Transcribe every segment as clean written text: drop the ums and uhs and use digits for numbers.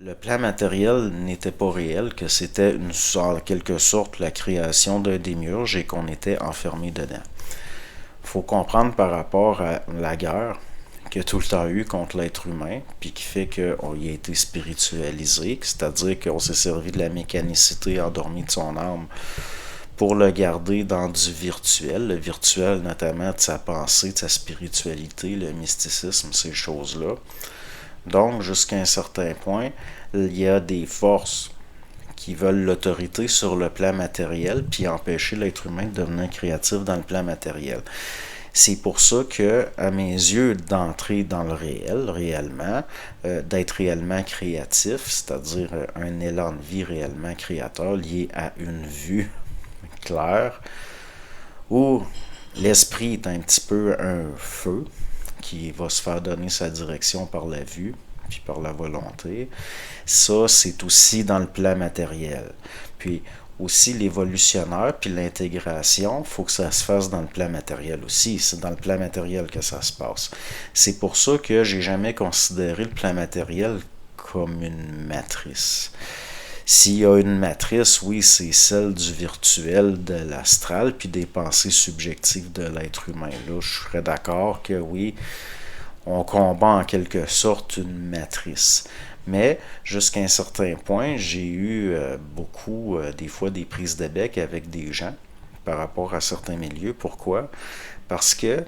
Le plan matériel n'était pas réel, que c'était en quelque sorte la création d'un démiurge et qu'on était enfermé dedans. Il faut comprendre par rapport à la guerre qu'il y a tout le temps eu contre l'être humain, puis qui fait qu'on y a été spiritualisé, c'est-à-dire qu'on s'est servi de la mécanicité endormie de son âme pour le garder dans du virtuel, le virtuel notamment de sa pensée, de sa spiritualité, le mysticisme, ces choses-là. Donc, jusqu'à un certain point, il y a des forces qui veulent l'autorité sur le plan matériel, puis empêcher l'être humain de devenir créatif dans le plan matériel. C'est pour ça que, à mes yeux, d'entrer dans le réel, réellement, d'être réellement créatif, c'est-à-dire un élan de vie réellement créateur lié à une vue claire, où l'esprit est un petit peu un feu qui va se faire donner sa direction par la vue, puis par la volonté. Ça, c'est aussi dans le plan matériel. Puis aussi l'évolutionnaire, puis l'intégration, il faut que ça se fasse dans le plan matériel aussi. C'est dans le plan matériel que ça se passe. C'est pour ça que j'ai jamais considéré le plan matériel comme une matrice. S'il y a une matrice, oui, c'est celle du virtuel, de l'astral, puis des pensées subjectives de l'être humain. Là, je serais d'accord que oui, on combat en quelque sorte une matrice. Mais jusqu'à un certain point, j'ai eu beaucoup, des fois, des prises de bec avec des gens par rapport à certains milieux. Pourquoi? Parce que,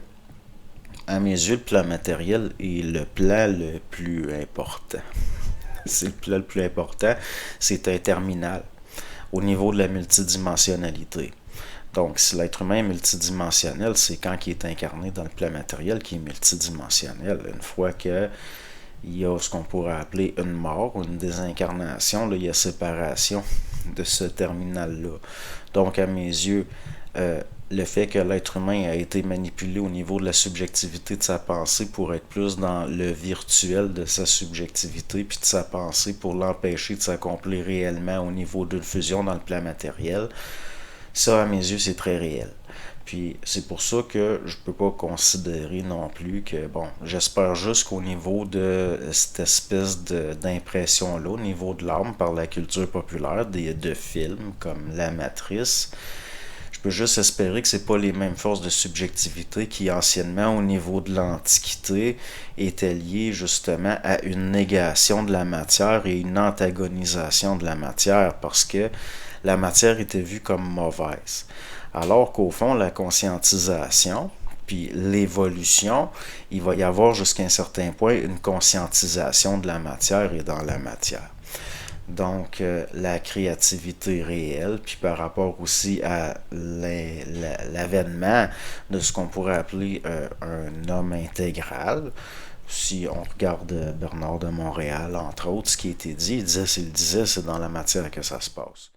à mes yeux, le plan matériel est le plan le plus important. C'est le plan le plus important, c'est un terminal au niveau de la multidimensionnalité. Donc, si l'être humain est multidimensionnel, c'est quand il est incarné dans le plan matériel qu'il est multidimensionnel. Une fois que il y a ce qu'on pourrait appeler une mort ou une désincarnation, là, il y a séparation de ce terminal-là. Donc, à mes yeux, le fait que l'être humain a été manipulé au niveau de la subjectivité de sa pensée pour être plus dans le virtuel de sa subjectivité puis de sa pensée pour l'empêcher de s'accomplir réellement au niveau d'une fusion dans le plan matériel, ça, à mes yeux, c'est très réel. Puis c'est pour ça que je peux pas considérer non plus que, bon, j'espère juste qu'au niveau de cette espèce d'impression-là, au niveau de l'âme par la culture populaire, de films comme La Matrice, je peux juste espérer que c'est pas les mêmes forces de subjectivité qui anciennement au niveau de l'Antiquité étaient liées justement à une négation de la matière et une antagonisation de la matière parce que la matière était vue comme mauvaise. Alors qu'au fond, la conscientisation, puis l'évolution, il va y avoir jusqu'à un certain point une conscientisation de la matière et dans la matière. Donc, la créativité réelle, puis par rapport aussi à l'avènement de ce qu'on pourrait appeler un homme intégral. Si on regarde Bernard de Montréal, entre autres, ce qui a été dit, il disait c'est dans la matière que ça se passe.